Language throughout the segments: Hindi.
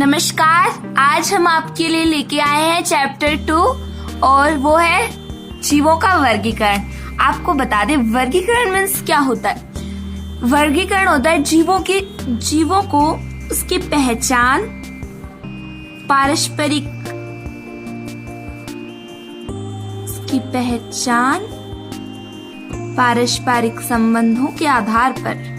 नमस्कार, आज हम आपके लिए लेके आए हैं चैप्टर 2 और वो है जीवों का वर्गीकरण। आपको बता दें वर्गीकरण मीन्स क्या होता है। वर्गीकरण होता है जीवों को उसकी पहचान, पारस्परिक संबंधों के आधार पर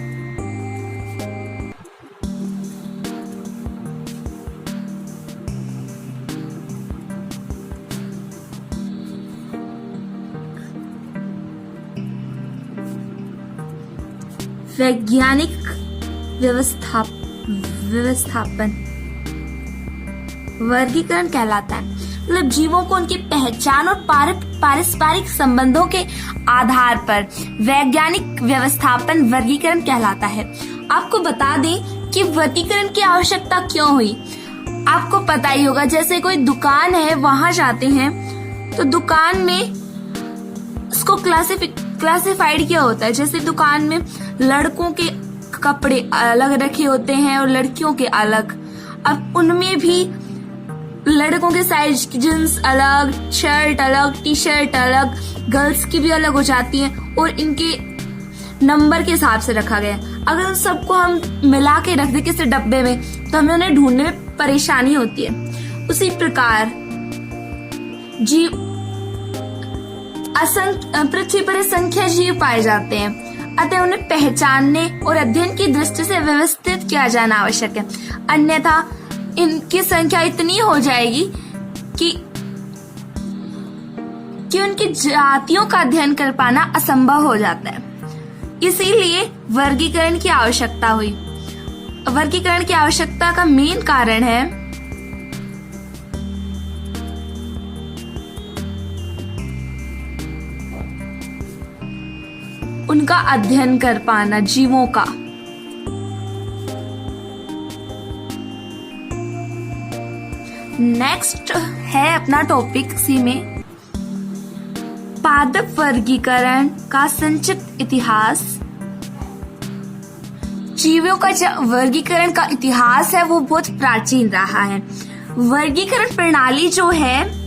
वैज्ञानिक व्यवस्थापन वर्गीकरण कहलाता है। मतलब जीवों को उनकी पहचान और पारस्परिक संबंधों के आधार पर वैज्ञानिक व्यवस्थापन वर्गीकरण कहलाता है। आपको बता दें कि वर्गीकरण की आवश्यकता क्यों हुई। आपको पता ही होगा, जैसे कोई दुकान है, वहां जाते हैं तो दुकान में उसको क्लासिफाइड किया होता है। जैसे दुकान में लड़कों के कपड़े अलग रखे होते हैं और लड़कियों के अलग। अब उनमें भी लड़कों के साइज की जींस अलग, शर्ट अलग, टी शर्ट अलग, गर्ल्स की भी अलग हो जाती हैं और इनके नंबर के हिसाब से रखा गया। अगर उन सबको हम मिला के रख दें किसी डब्बे में तो हमें उन्हें ढूंढने में परेशानी होती है। उसी प्रकार पृथ्वी पर असंख्य जीव पाए जाते हैं, अतः उन्हें पहचानने और अध्ययन की दृष्टि से व्यवस्थित किया जाना आवश्यक है। अन्यथा इनकी संख्या इतनी हो जाएगी कि उनकी जातियों का अध्ययन कर पाना असंभव हो जाता है। इसीलिए वर्गीकरण की आवश्यकता हुई। वर्गीकरण की आवश्यकता का मेन कारण है उनका अध्ययन कर पाना, जीवों का। नेक्स्ट है अपना टॉपिक सी में पादप वर्गीकरण का संक्षिप्त इतिहास। जीवों का वर्गीकरण का इतिहास है वो बहुत प्राचीन रहा है। वर्गीकरण प्रणाली जो है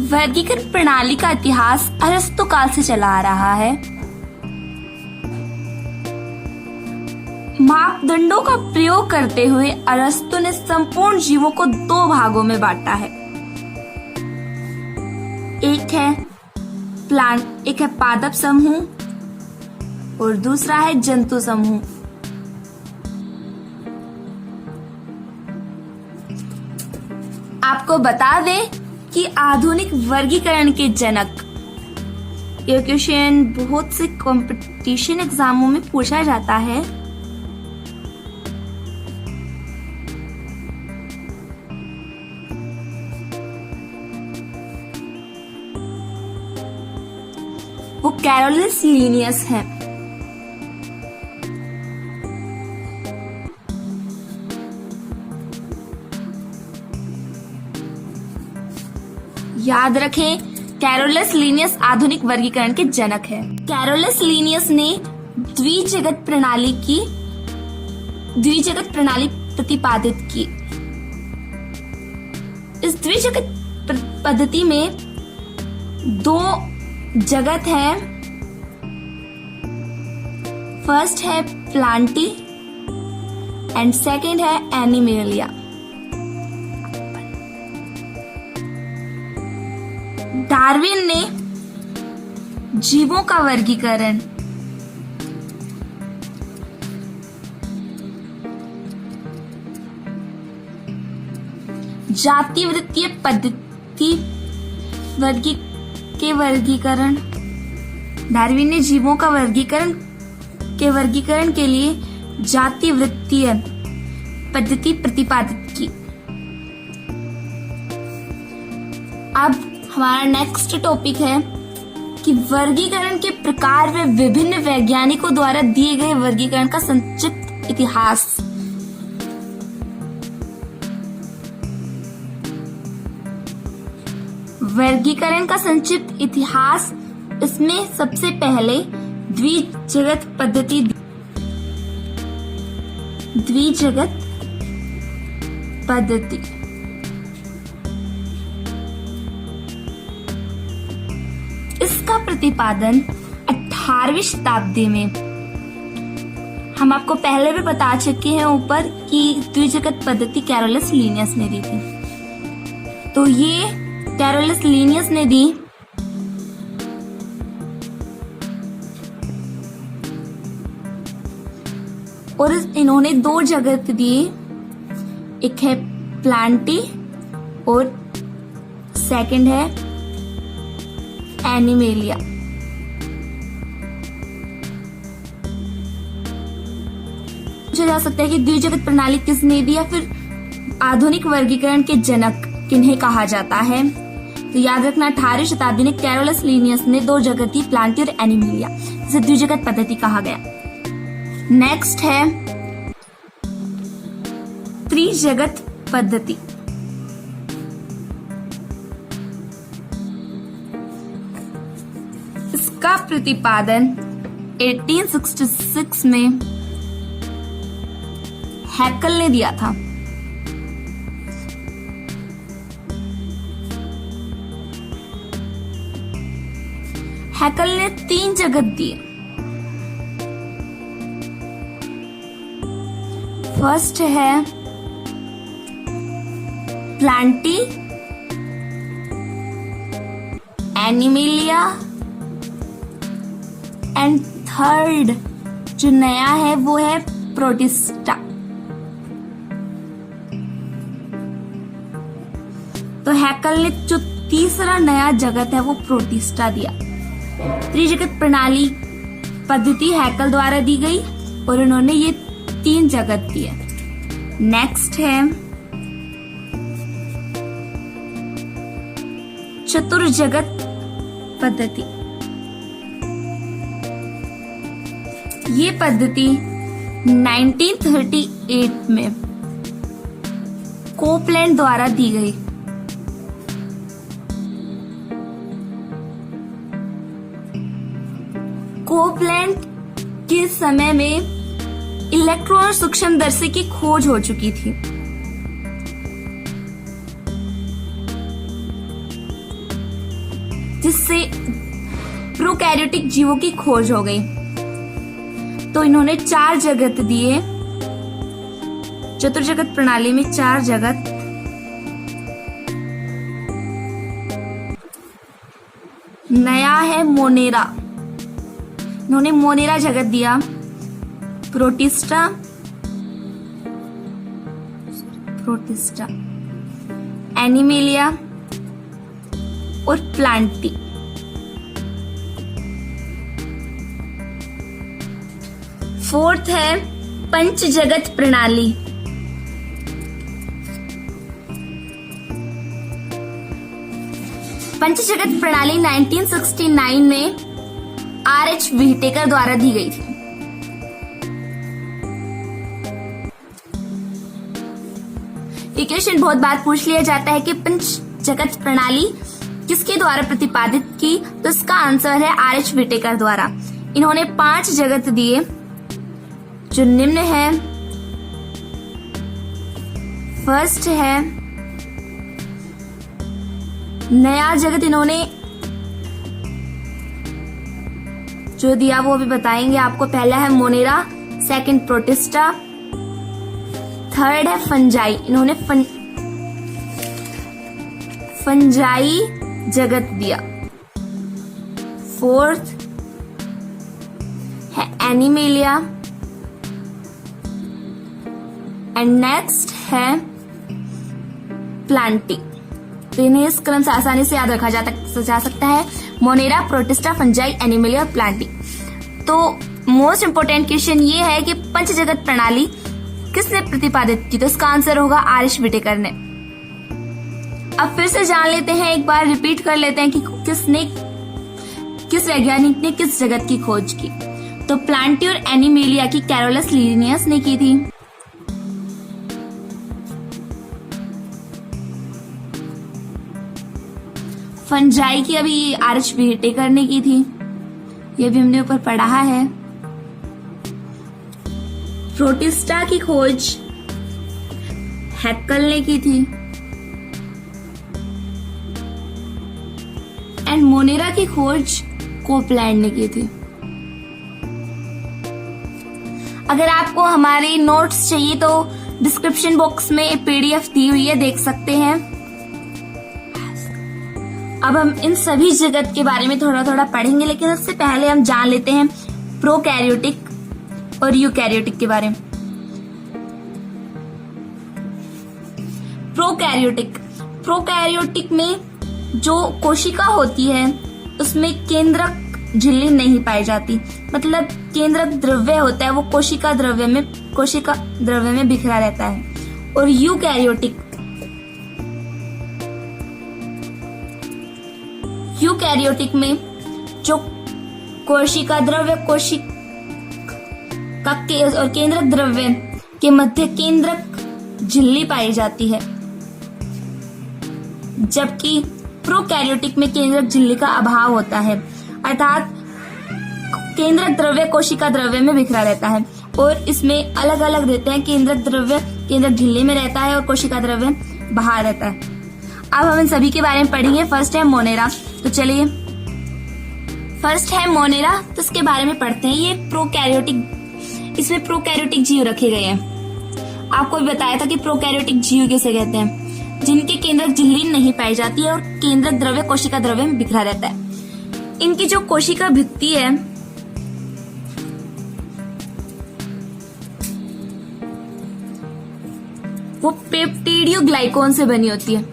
वर्गीकरण प्रणाली का इतिहास अरस्तु काल से चला आ रहा है। मापदंडों का प्रयोग करते हुए अरस्तु ने संपूर्ण जीवों को 2 भागों में बांटा है। एक है पादप समूह और दूसरा है जंतु समूह। आपको बता दें कि आधुनिक वर्गीकरण के जनक, ये क्वेश्चन बहुत से कंपटीशन एग्जामों में पूछा जाता है। वो कैरोलस लीनियस है। याद रखें, कैरोलस लीनियस आधुनिक वर्गीकरण के जनक है। कैरोलस लीनियस ने द्विजगत प्रणाली प्रतिपादित की। इस द्विजगत पद्धति में 2 जगत है। फर्स्ट है प्लांटी एंड सेकंड है एनिमेलिया। डार्विन ने जीवों का वर्गीकरण जाति वृत्तीय पद्धति डार्विन ने जीवों का वर्गीकरण के लिए जाति वृत्तीय पद्धति प्रतिपादित की। अब हमारा नेक्स्ट टॉपिक है कि वर्गीकरण के प्रकार व विभिन्न वैज्ञानिकों द्वारा दिए गए वर्गीकरण का संक्षिप्त इतिहास। वर्गीकरण का संक्षिप्त इतिहास, इसमें सबसे पहले द्विजगत पद्धति इसका प्रतिपादन 18वीं शताब्दी में, हम आपको पहले भी बता चुके हैं ऊपर कि द्विजगत पद्धति कैरोलस लीनियस ने दी थी। तो ये कैरोलस लीनियस ने दी और इन्होंने 2 जगत दिए, एक है प्लांटी और सेकंड है एनिमेलिया। पूछा जा सकता है कि द्विजगत प्रणाली किसने दी या फिर आधुनिक वर्गीकरण के जनक किन्हें कहा जाता है। तो याद रखना 18वीं शताब्दी में कैरोलस लीनियस ने 2 जगत दी, प्लांटी और एनिमेलिया, जिसे द्विजगत पद्धति कहा गया। नेक्स्ट है त्रिजगत पद्धति। इसका प्रतिपादन 1866 में हैकल ने दिया था। हैकल ने 3 जगत दिए। फर्स्ट है प्लांटी, एनिमेलिया एंड थर्ड जो नया है वो है प्रोटिस्टा। तो हैकल ने जो तीसरा नया जगत है वो प्रोटिस्टा दिया। त्रिजगत प्रणाली पद्धति हैकल द्वारा दी गई और उन्होंने ये 3 जगत दिए। नेक्स्ट है चतुर्जगत पद्धति। ये पद्धति 1938 में कोपलैंड द्वारा दी गई। कोपलैंड के समय में इलेक्ट्रो और सूक्ष्मदर्शी की खोज हो चुकी थी। जिससे प्रोकैरियोटिक जीवों की खोज हो गई। तो इन्होंने 4 जगत दिए। चतुर्जगत प्रणाली में 4 जगत। नया है मोनेरा, इन्होंने मोनेरा जगत दिया। प्रोटिस्टा, एनिमेलिया और प्लांटी। फोर्थ है पंचजगत प्रणाली। पंचजगत प्रणाली 1969 में R.H. व्हिटेकर द्वारा दी गई थी। ये क्वेश्चन बहुत बार पूछ लिया जाता है कि पंचजगत प्रणाली किसके द्वारा प्रतिपादित की, तो इसका आंसर है R.H. व्हिटेकर द्वारा। इन्होंने 5 जगत दिए जो निम्न है। फर्स्ट है नया जगत, इन्होंने जो दिया वो भी बताएंगे आपको। पहला है मोनेरा, सेकंड प्रोटिस्टा, थर्ड है फंजाई, इन्होंने फंजाई जगत दिया। फोर्थ है एनिमेलिया एंड नेक्स्ट है प्लांटी। तो इन्हें इस क्रम से आसानी से याद रखा जा सकता है। मोनेरा, प्रोटिस्टा, फंजाई, एनिमेलिया और प्लांटी। तो मोस्ट इंपोर्टेंट क्वेश्चन ये है कि पंचजगत प्रणाली किसने प्रतिपादित की, तो इसका आंसर होगा R.H. व्हिटेकर ने। अब फिर से जान लेते हैं, एक बार रिपीट कर लेते हैं कि किस वैज्ञानिक ने किस जगत की खोज की। तो प्लांटी और एनिमेलिया की कैरोलस लीनियस ने की थी। फंजाई की अभी R.H. व्हिटेकर ने की थी। ये भी हमने ऊपर पढ़ा है। प्रोटिस्टा की खोज हैक्कल ने की थी एंड मोनेरा की खोज कोपलैंड ने की थी। अगर आपको हमारे नोट्स चाहिए तो डिस्क्रिप्शन बॉक्स में PDF दी हुई है, देख सकते हैं। अब हम इन सभी जगत के बारे में थोड़ा थोड़ा पढ़ेंगे, लेकिन उससे पहले हम जान लेते हैं प्रोकैरियोटिक और यूकैरियोटिक के बारे में। प्रोकैरियोटिक में जो कोशिका होती है उसमें केंद्रक झिल्ली नहीं पाई जाती, मतलब केंद्रक द्रव्य होता है वो कोशिका द्रव्य में बिखरा रहता है। और यूकैरियोटिक में जो कोशिका द्रव्य और केंद्रक द्रव्य के मध्य केंद्रक झिल्ली पाई जाती है, जबकि प्रोकैरियोटिक में केंद्रक झिल्ली का अभाव होता है, अर्थात केंद्रक द्रव्य कोशिका द्रव्य में बिखरा रहता है। और इसमें अलग अलग रहते हैं, केंद्रक द्रव्य केंद्रक झिल्ली में रहता है और कोशिका द्रव्य बाहर रहता है। अब हम इन सभी के बारे में पढ़ेंगे। फर्स्ट है मोनेरा, तो चलिए फर्स्ट है मोनेरा, तो इसके बारे में पढ़ते हैं। ये प्रोकैरियोटिक, इसमें प्रोकैरियोटिक जीव रखे गए हैं। आपको भी बताया था कि प्रोकैरियोटिक जीव किसे कहते हैं, जिनके केंद्रक झिल्ली नहीं पाई जाती है और केंद्रक द्रव्य कोशिका द्रव्य में बिखरा रहता है। इनकी जो कोशिका भित्ति है वो पेप्टिडियोग्लाइकोन से बनी होती है।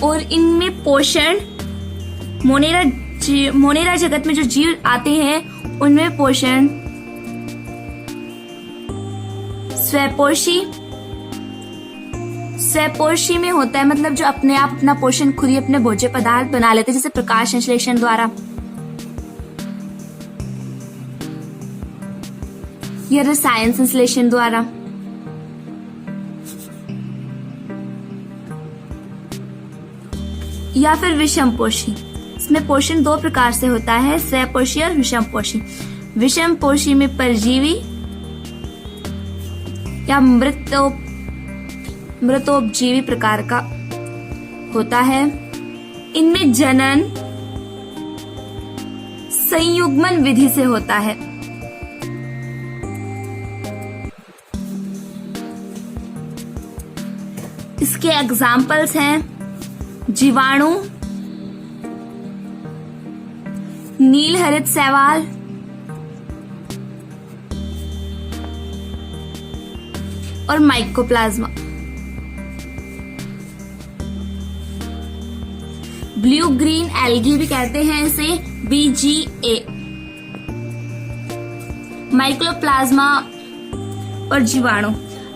और इनमें पोषण मोनेरा जगत में जो जीव आते हैं उनमें पोषण स्वपोषी में होता है, मतलब जो अपने आप अपना पोषण खुद ही अपने भोज्य पदार्थ बना लेते हैं, जैसे प्रकाश संश्लेषण द्वारा या रसायन संश्लेषण द्वारा। या फिर विषमपोषी। इसमें पोषण दो प्रकार से होता है, स्वपोषी और विषमपोषी। विषमपोषी में परजीवी या मृतोपजीवी प्रकार का होता है। इनमें जनन संयुग्मन विधि से होता है। इसके एग्जाम्पल्स हैं जीवाणु, नील हरित शैवाल, और माइकोप्लाज्मा। ब्लू ग्रीन एल्गी भी कहते हैं इसे, BGA। माइकोप्लाज्मा और जीवाणु।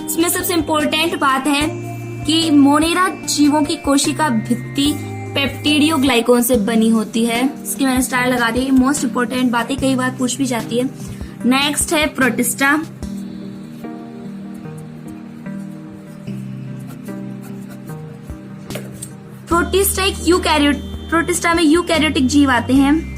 इसमें सबसे इम्पोर्टेंट बात है कि मोनेरा जीवों की कोशिका भित्ति पेप्टिडियोग्लाइकोन से बनी होती है। इसकी मैंने स्टार लगा दी। मोस्ट इम्पोर्टेंट बातें कई बार पूछ भी जाती है। नेक्स्ट है प्रोटिस्टा। प्रोटिस्टा में यूकैरियोटिक जीव आते हैं।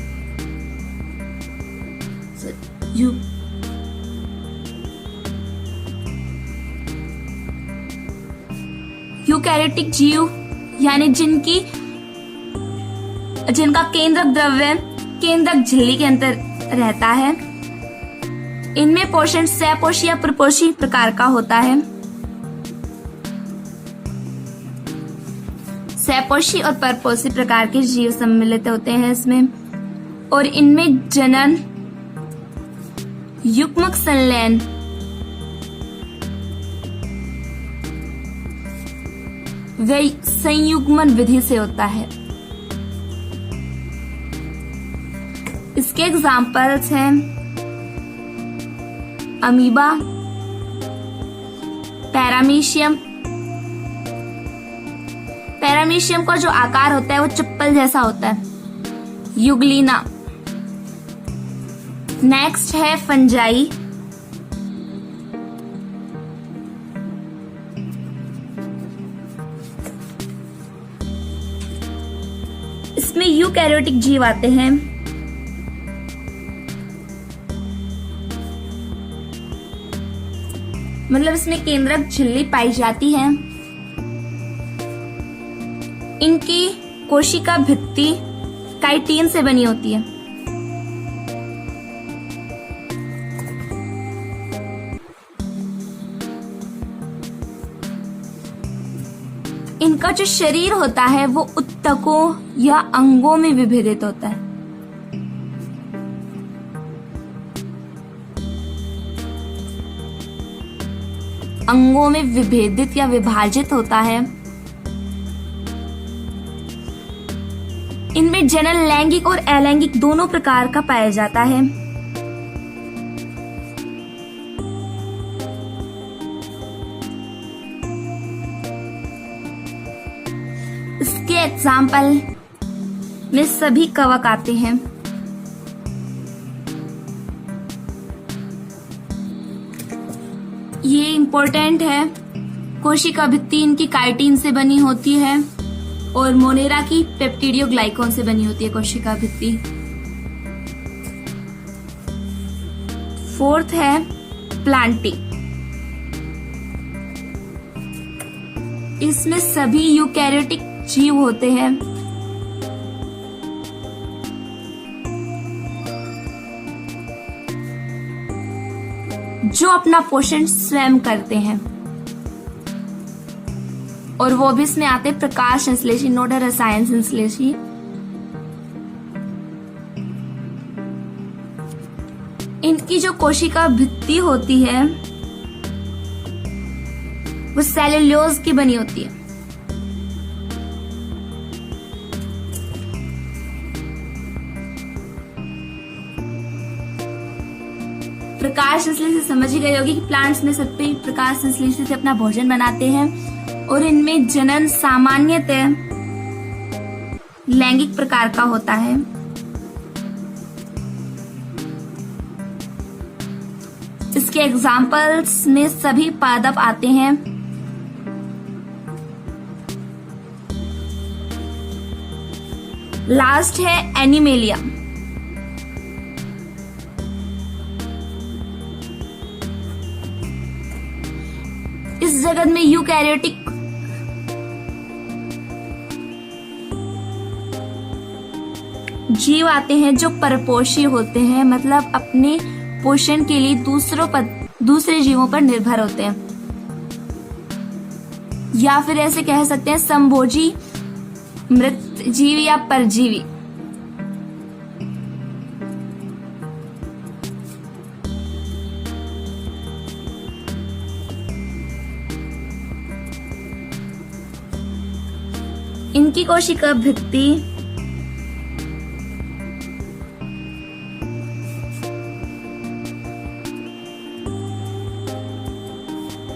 यूकैरियोटिक जीव यानी जिनका केंद्रक द्रव्य केंद्रक झिल्ली के अंदर रहता है। इनमें पोषण स्वपोषी या परपोषी प्रकार का होता है। स्वपोषी और परपोषी प्रकार के जीव सम्मिलित होते हैं इसमें। और इनमें जनन, युग्मक संलयन, व संयुग्मन विधि से होता है। इसके एग्जाम्पल्स हैं अमीबा, पैरामीशियम। पैरामीशियम का जो आकार होता है वो चप्पल जैसा होता है। युगलीना। नेक्स्ट है फंजाई। यूकैरियोटिक जीव आते हैं। मतलब इसमें केंद्रक झिल्ली पाई जाती है। इनकी कोशिका भित्ति काइटिन से बनी होती है। इनका जो शरीर होता है वो उत्तकों या अंगों में विभेदित होता है। अंगों में विभेदित या विभाजित होता है। इनमें जनन लैंगिक और अलैंगिक दोनों प्रकार का पाया जाता है। इसके एग्जाम्पल में सभी कवक आते हैं। ये इम्पोर्टेंट है। कोशिका भित्ति इनकी काइटिन से बनी होती है और मोनेरा की पेप्टिडियोग्लाइकॉन से बनी होती है कोशिका भित्ति। फोर्थ है प्लांटी। इसमें सभी यूकैरियोटिक जीव होते हैं। जो अपना पोषण स्वयं करते हैं, और वो भी इसमें आते प्रकाश संश्लेषी, नोडल रसायन संश्लेषी। इनकी जो कोशिका भित्ति होती है वो सेलुलोज की बनी होती है। प्रकाश संश्लेषण से समझ ही गई होगी कि प्लांट्स में सभी प्रकाश संश्लेषण से अपना भोजन बनाते हैं और इनमें जनन सामान्यतः लैंगिक प्रकार का होता है। इसके एग्जाम्पल्स में सभी पादप आते हैं। लास्ट है एनिमेलिया। इस जगत में यूकैरियोटिक जीव आते हैं जो परपोषी होते हैं, मतलब अपने पोषण के लिए दूसरे जीवों पर निर्भर होते हैं, या फिर ऐसे कह सकते हैं संभोजी मृत जीवी या परजीवी। इनकी कोशिका भित्ति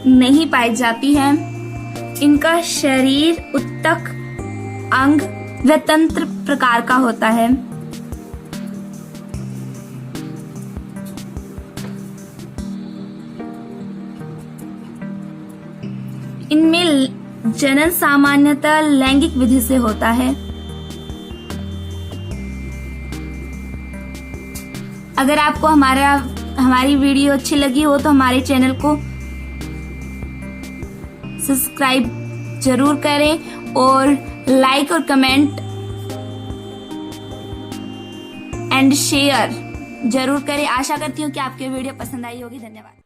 नहीं पाई जाती है। इनका शरीर उत्तक, अंग व तंत्र प्रकार का होता है। इनमें जनन सामान्यतः लैंगिक विधि से होता है। अगर आपको हमारी वीडियो अच्छी लगी हो तो हमारे चैनल को सब्सक्राइब जरूर करें और लाइक और कमेंट एंड शेयर जरूर करें। आशा करती हूँ कि आपको वीडियो पसंद आई होगी। धन्यवाद।